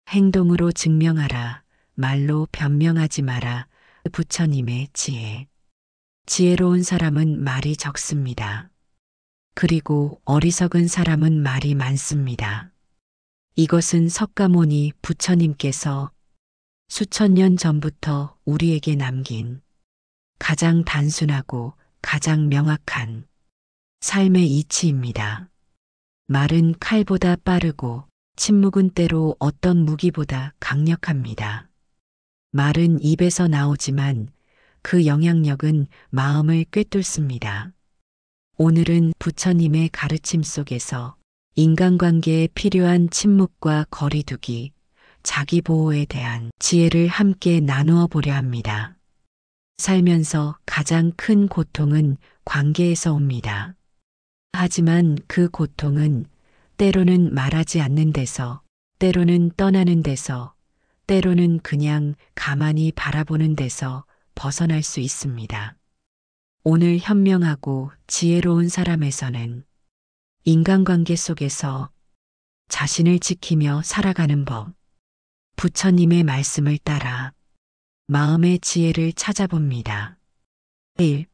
행동으로 증명하라. 말로 변명하지 마라. 부처님의 지혜. 지혜로운 사람은 말이 적습니다. 그리고 어리석은 사람은 말이 많습니다. 이것은 석가모니 부처님께서 수천 년 전부터 우리에게 남긴 가장 단순하고 가장 명확한 삶의 이치입니다. 말은 칼보다 빠르고 침묵은 때로 어떤 무기보다 강력합니다. 말은 입에서 나오지만 그 영향력은 마음을 꿰뚫습니다. 오늘은 부처님의 가르침 속에서 인간관계에 필요한 침묵과 거리두기, 자기 보호에 대한 지혜를 함께 나누어 보려 합니다. 살면서 가장 큰 고통은 관계에서 옵니다. 하지만 그 고통은 때로는 말하지 않는 데서, 때로는 떠나는 데서, 때로는 그냥 가만히 바라보는 데서 벗어날 수 있습니다. 오늘 현명하고 지혜로운 사람에서는 인간관계 속에서 자신을 지키며 살아가는 법, 부처님의 말씀을 따라 마음의 지혜를 찾아봅니다. 1.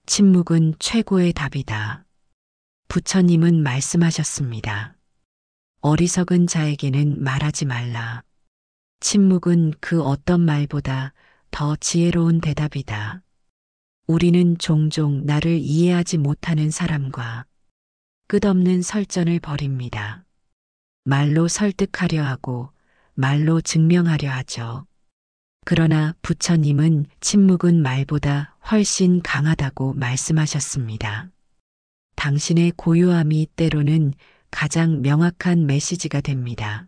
침묵은 최고의 답이다. 부처님은 말씀하셨습니다. 어리석은 자에게는 말하지 말라. 침묵은 그 어떤 말보다 더 지혜로운 대답이다. 우리는 종종 나를 이해하지 못하는 사람과 끝없는 설전을 벌입니다. 말로 설득하려 하고 말로 증명하려 하죠. 그러나 부처님은 침묵은 말보다 훨씬 강하다고 말씀하셨습니다. 당신의 고요함이 때로는 가장 명확한 메시지가 됩니다.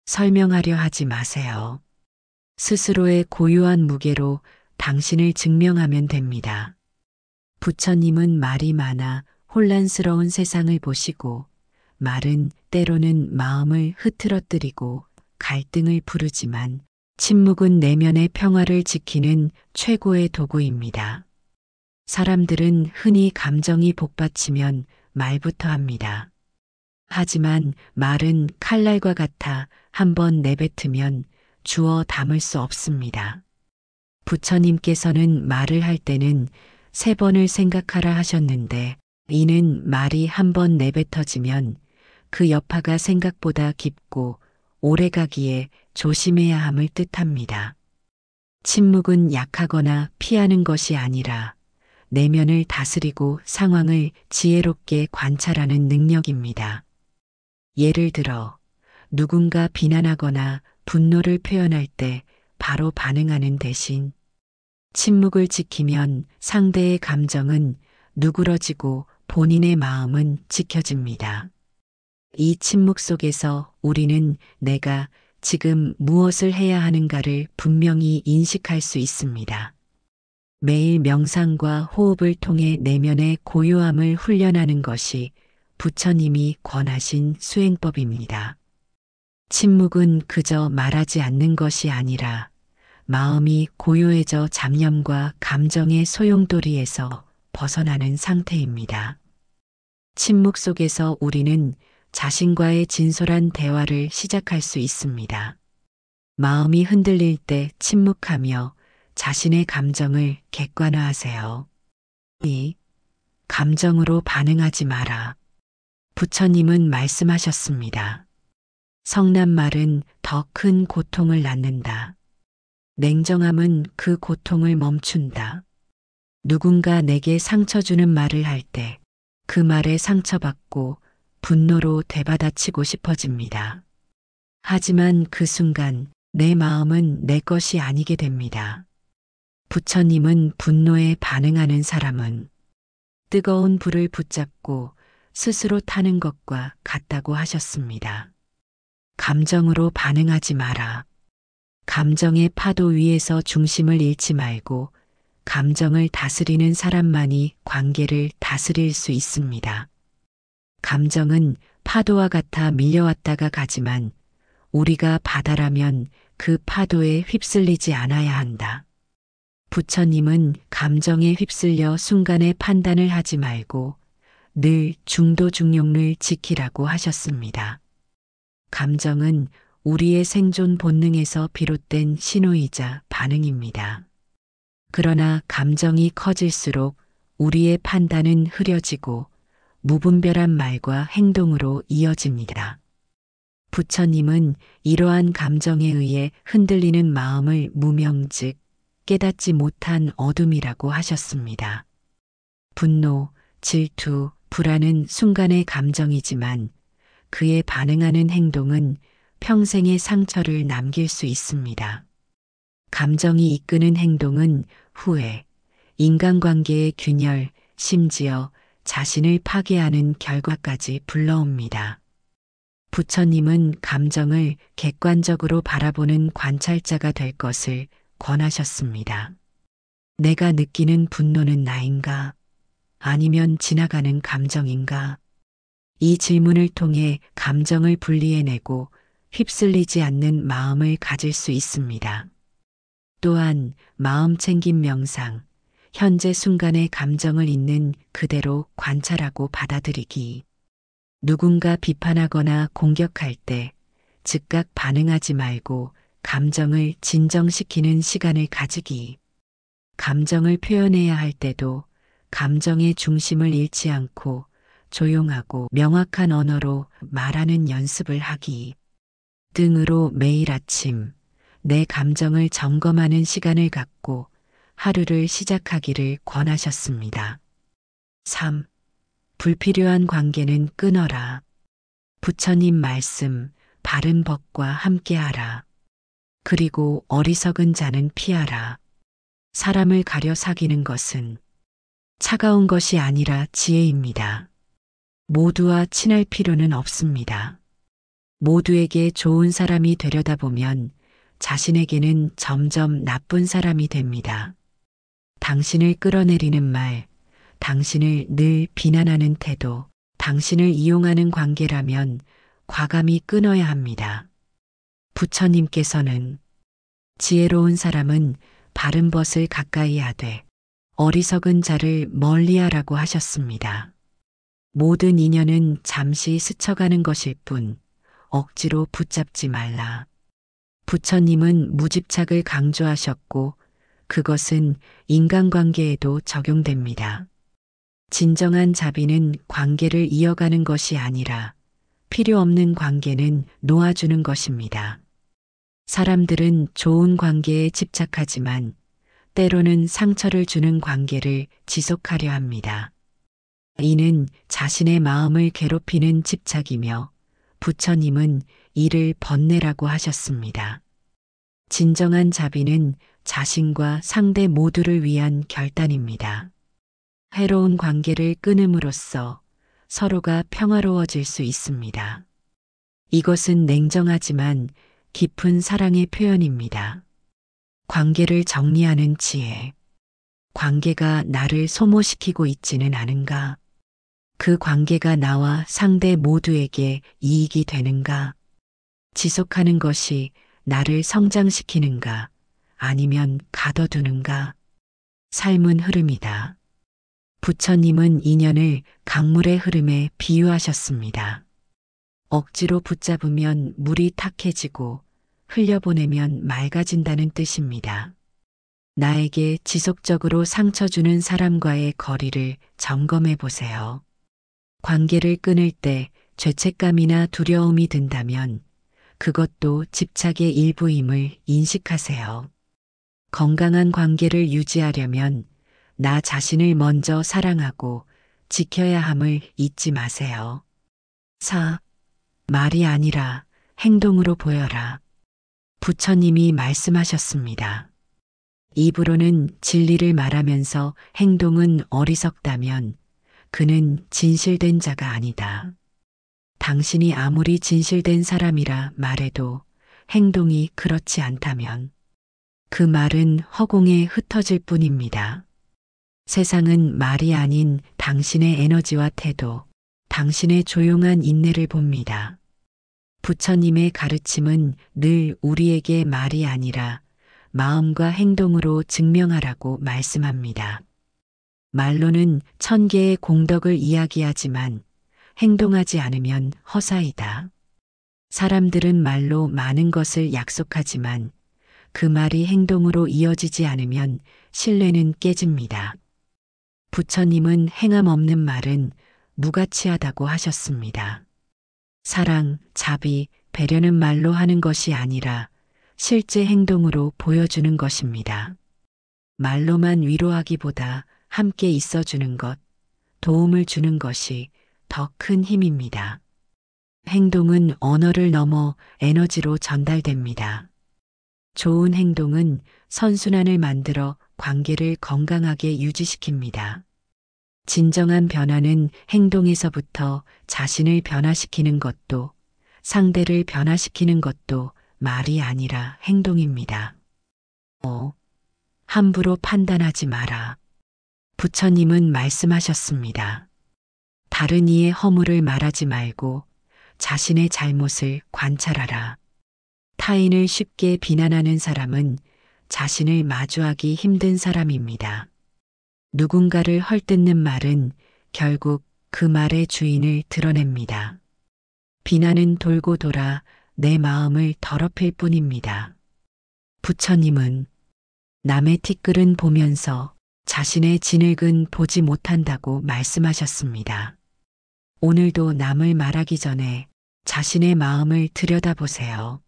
설명하려 하지 마세요. 스스로의 고요한 무게로 당신을 증명하면 됩니다. 부처님은 말이 많아 혼란스러운 세상을 보시고 말은 때로는 마음을 흐트러뜨리고 갈등을 부르지만 침묵은 내면의 평화를 지키는 최고의 도구입니다. 사람들은 흔히 감정이 복받치면 말부터 합니다. 하지만 말은 칼날과 같아 한번 내뱉으면 주워 담을 수 없습니다. 부처님께서는 말을 할 때는 3번을 생각하라 하셨는데 이는 말이 한번 내뱉어지면 그 여파가 생각보다 깊고 오래가기에 조심해야 함을 뜻합니다. 침묵은 약하거나 피하는 것이 아니라 내면을 다스리고 상황을 지혜롭게 관찰하는 능력입니다. 예를 들어 누군가 비난하거나 분노를 표현할 때 바로 반응하는 대신 침묵을 지키면 상대의 감정은 누그러지고 본인의 마음은 지켜집니다. 이 침묵 속에서 우리는 내가 지금 무엇을 해야 하는가를 분명히 인식할 수 있습니다. 매일 명상과 호흡을 통해 내면의 고요함을 훈련하는 것이 부처님이 권하신 수행법입니다. 침묵은 그저 말하지 않는 것이 아니라 마음이 고요해져 잡념과 감정의 소용돌이에서 벗어나는 상태입니다. 침묵 속에서 우리는 자신과의 진솔한 대화를 시작할 수 있습니다. 마음이 흔들릴 때 침묵하며 자신의 감정을 객관화하세요. 2. 감정으로 반응하지 마라. 부처님은 말씀하셨습니다. 성난 말은 더 큰 고통을 낳는다. 냉정함은 그 고통을 멈춘다. 누군가 내게 상처 주는 말을 할 때 그 말에 상처받고 분노로 되받아치고 싶어집니다. 하지만 그 순간 내 마음은 내 것이 아니게 됩니다. 부처님은 분노에 반응하는 사람은 뜨거운 불을 붙잡고 스스로 타는 것과 같다고 하셨습니다. 감정으로 반응하지 마라. 감정의 파도 위에서 중심을 잃지 말고 감정을 다스리는 사람만이 관계를 다스릴 수 있습니다. 감정은 파도와 같아 밀려왔다가 가지만 우리가 바다라면 그 파도에 휩쓸리지 않아야 한다. 부처님은 감정에 휩쓸려 순간의 판단을 하지 말고 늘 중도중용을 지키라고 하셨습니다. 감정은 우리의 생존 본능에서 비롯된 신호이자 반응입니다. 그러나 감정이 커질수록 우리의 판단은 흐려지고 무분별한 말과 행동으로 이어집니다. 부처님은 이러한 감정에 의해 흔들리는 마음을 무명즉 깨닫지 못한 어둠이라고 하셨습니다. 분노, 질투, 불안은 순간의 감정이지만 그에 반응하는 행동은 평생의 상처를 남길 수 있습니다. 감정이 이끄는 행동은 후회, 인간관계의 균열, 심지어 자신을 파괴하는 결과까지 불러옵니다. 부처님은 감정을 객관적으로 바라보는 관찰자가 될 것을 권하셨습니다. 내가 느끼는 분노는 나인가? 아니면 지나가는 감정인가? 이 질문을 통해 감정을 분리해내고 휩쓸리지 않는 마음을 가질 수 있습니다. 또한 마음 챙김 명상, 현재 순간의 감정을 있는 그대로 관찰하고 받아들이기. 누군가 비판하거나 공격할 때 즉각 반응하지 말고 감정을 진정시키는 시간을 가지기. 감정을 표현해야 할 때도 감정의 중심을 잃지 않고 조용하고 명확한 언어로 말하는 연습을 하기 등으로 매일 아침 내 감정을 점검하는 시간을 갖고 하루를 시작하기를 권하셨습니다. 3. 불필요한 관계는 끊어라. 부처님 말씀, 바른 법과 함께하라. 그리고 어리석은 자는 피하라. 사람을 가려 사귀는 것은 차가운 것이 아니라 지혜입니다. 모두와 친할 필요는 없습니다. 모두에게 좋은 사람이 되려다 보면 자신에게는 점점 나쁜 사람이 됩니다. 당신을 끌어내리는 말, 당신을 늘 비난하는 태도, 당신을 이용하는 관계라면 과감히 끊어야 합니다. 부처님께서는 지혜로운 사람은 바른 벗을 가까이 하되 어리석은 자를 멀리하라고 하셨습니다. 모든 인연은 잠시 스쳐가는 것일 뿐 억지로 붙잡지 말라. 부처님은 무집착을 강조하셨고 그것은 인간관계에도 적용됩니다. 진정한 자비는 관계를 이어가는 것이 아니라 필요 없는 관계는 놓아주는 것입니다. 사람들은 좋은 관계에 집착하지만 때로는 상처를 주는 관계를 지속하려 합니다. 이는 자신의 마음을 괴롭히는 집착이며 부처님은 이를 번뇌라고 하셨습니다. 진정한 자비는 자신과 상대 모두를 위한 결단입니다. 해로운 관계를 끊음으로써 서로가 평화로워질 수 있습니다. 이것은 냉정하지만 깊은 사랑의 표현입니다. 관계를 정리하는 지혜. 관계가 나를 소모시키고 있지는 않은가? 그 관계가 나와 상대 모두에게 이익이 되는가? 지속하는 것이 나를 성장시키는가? 아니면 가둬두는가? 삶은 흐름이다. 부처님은 인연을 강물의 흐름에 비유하셨습니다. 억지로 붙잡으면 물이 탁해지고 흘려보내면 맑아진다는 뜻입니다. 나에게 지속적으로 상처 주는 사람과의 거리를 점검해 보세요. 관계를 끊을 때 죄책감이나 두려움이 든다면 그것도 집착의 일부임을 인식하세요. 건강한 관계를 유지하려면 나 자신을 먼저 사랑하고 지켜야 함을 잊지 마세요. 4. 말이 아니라 행동으로 보여라. 부처님이 말씀하셨습니다. 입으로는 진리를 말하면서 행동은 어리석다면 그는 진실된 자가 아니다. 당신이 아무리 진실된 사람이라 말해도 행동이 그렇지 않다면 그 말은 허공에 흩어질 뿐입니다. 세상은 말이 아닌 당신의 에너지와 태도, 당신의 조용한 인내를 봅니다. 부처님의 가르침은 늘 우리에게 말이 아니라 마음과 행동으로 증명하라고 말씀합니다. 말로는 1000개의 공덕을 이야기하지만 행동하지 않으면 허사이다. 사람들은 말로 많은 것을 약속하지만 그 말이 행동으로 이어지지 않으면 신뢰는 깨집니다. 부처님은 행함 없는 말은 무가치하다고 하셨습니다. 사랑, 자비, 배려는 말로 하는 것이 아니라 실제 행동으로 보여주는 것입니다. 말로만 위로하기보다 함께 있어주는 것, 도움을 주는 것이 더 큰 힘입니다. 행동은 언어를 넘어 에너지로 전달됩니다. 좋은 행동은 선순환을 만들어 관계를 건강하게 유지시킵니다. 진정한 변화는 행동에서부터 자신을 변화시키는 것도 상대를 변화시키는 것도 말이 아니라 행동입니다. 함부로 판단하지 마라. 부처님은 말씀하셨습니다. 다른 이의 허물을 말하지 말고 자신의 잘못을 관찰하라. 타인을 쉽게 비난하는 사람은 자신을 마주하기 힘든 사람입니다. 누군가를 헐뜯는 말은 결국 그 말의 주인을 드러냅니다. 비난은 돌고 돌아 내 마음을 더럽힐 뿐입니다. 부처님은 남의 티끌은 보면서 자신의 진흙은 보지 못한다고 말씀하셨습니다. 오늘도 남을 말하기 전에 자신의 마음을 들여다보세요.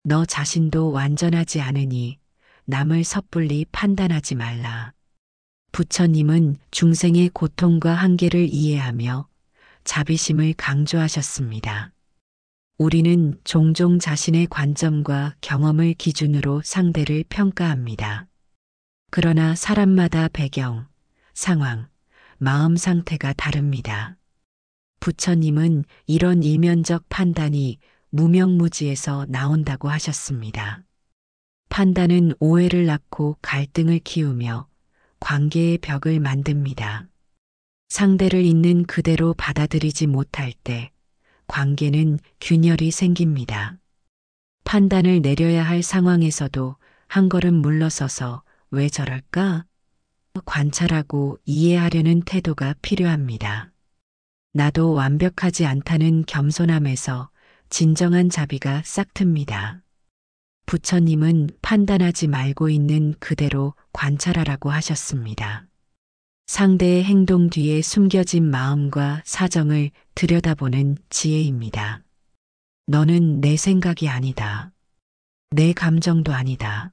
너 자신도 완전하지 않으니 남을 섣불리 판단하지 말라. 부처님은 중생의 고통과 한계를 이해하며 자비심을 강조하셨습니다. 우리는 종종 자신의 관점과 경험을 기준으로 상대를 평가합니다. 그러나 사람마다 배경, 상황, 마음 상태가 다릅니다. 부처님은 이런 일면적 판단이 무명무지에서 나온다고 하셨습니다. 판단은 오해를 낳고 갈등을 키우며 관계의 벽을 만듭니다. 상대를 있는 그대로 받아들이지 못할 때 관계는 균열이 생깁니다. 판단을 내려야 할 상황에서도 한 걸음 물러서서 왜 저럴까? 관찰하고 이해하려는 태도가 필요합니다. 나도 완벽하지 않다는 겸손함에서 진정한 자비가 싹틉니다. 부처님은 판단하지 말고 있는 그대로 관찰하라고 하셨습니다. 상대의 행동 뒤에 숨겨진 마음과 사정을 들여다보는 지혜입니다. 너는 내 생각이 아니다. 내 감정도 아니다.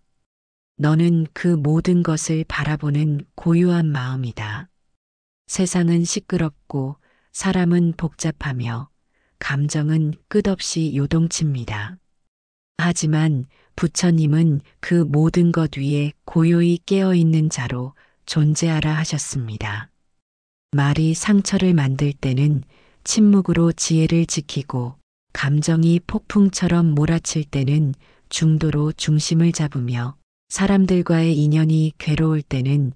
너는 그 모든 것을 바라보는 고요한 마음이다. 세상은 시끄럽고 사람은 복잡하며 감정은 끝없이 요동칩니다. 하지만 부처님은 그 모든 것 위에 고요히 깨어있는 자로 존재하라 하셨습니다. 말이 상처를 만들 때는 침묵으로 지혜를 지키고 감정이 폭풍처럼 몰아칠 때는 중도로 중심을 잡으며 사람들과의 인연이 괴로울 때는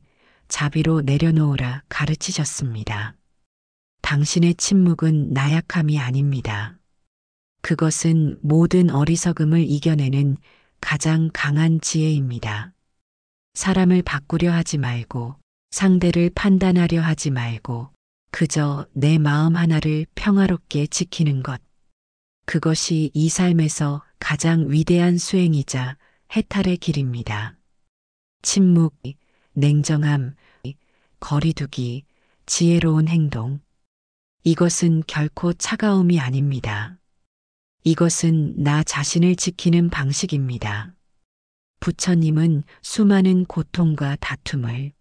자비로 내려놓으라 가르치셨습니다. 당신의 침묵은 나약함이 아닙니다. 그것은 모든 어리석음을 이겨내는 가장 강한 지혜입니다. 사람을 바꾸려 하지 말고 상대를 판단하려 하지 말고 그저 내 마음 하나를 평화롭게 지키는 것. 그것이 이 삶에서 가장 위대한 수행이자 해탈의 길입니다. 침묵, 냉정함, 거리두기, 지혜로운 행동. 이것은 결코 차가움이 아닙니다. 이것은 나 자신을 지키는 방식입니다. 부처님은 수많은 고통과 다툼을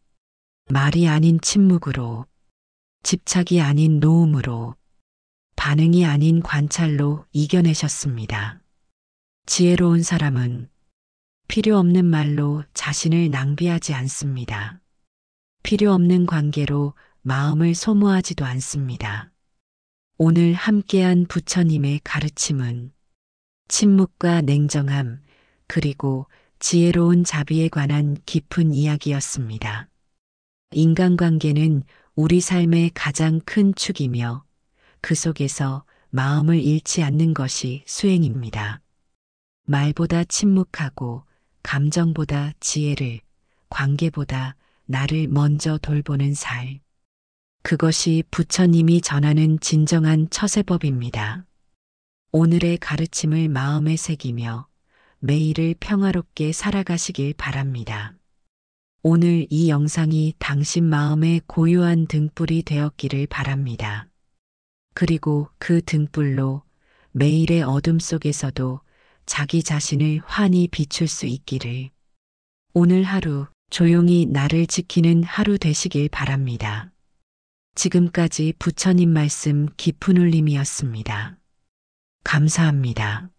말이 아닌 침묵으로, 집착이 아닌 노음으로, 반응이 아닌 관찰로 이겨내셨습니다. 지혜로운 사람은 필요 없는 말로 자신을 낭비하지 않습니다. 필요 없는 관계로 마음을 소모하지도 않습니다. 오늘 함께한 부처님의 가르침은 침묵과 냉정함 그리고 지혜로운 자비에 관한 깊은 이야기였습니다. 인간관계는 우리 삶의 가장 큰 축이며 그 속에서 마음을 잃지 않는 것이 수행입니다. 말보다 침묵하고 감정보다 지혜를, 관계보다 나를 먼저 돌보는 삶. 그것이 부처님이 전하는 진정한 처세법입니다. 오늘의 가르침을 마음에 새기며 매일을 평화롭게 살아가시길 바랍니다. 오늘 이 영상이 당신 마음에 고요한 등불이 되었기를 바랍니다. 그리고 그 등불로 매일의 어둠 속에서도 자기 자신을 환히 비출 수 있기를. 오늘 하루 조용히 나를 지키는 하루 되시길 바랍니다. 지금까지 부처님 말씀 깊은 울림이었습니다. 감사합니다.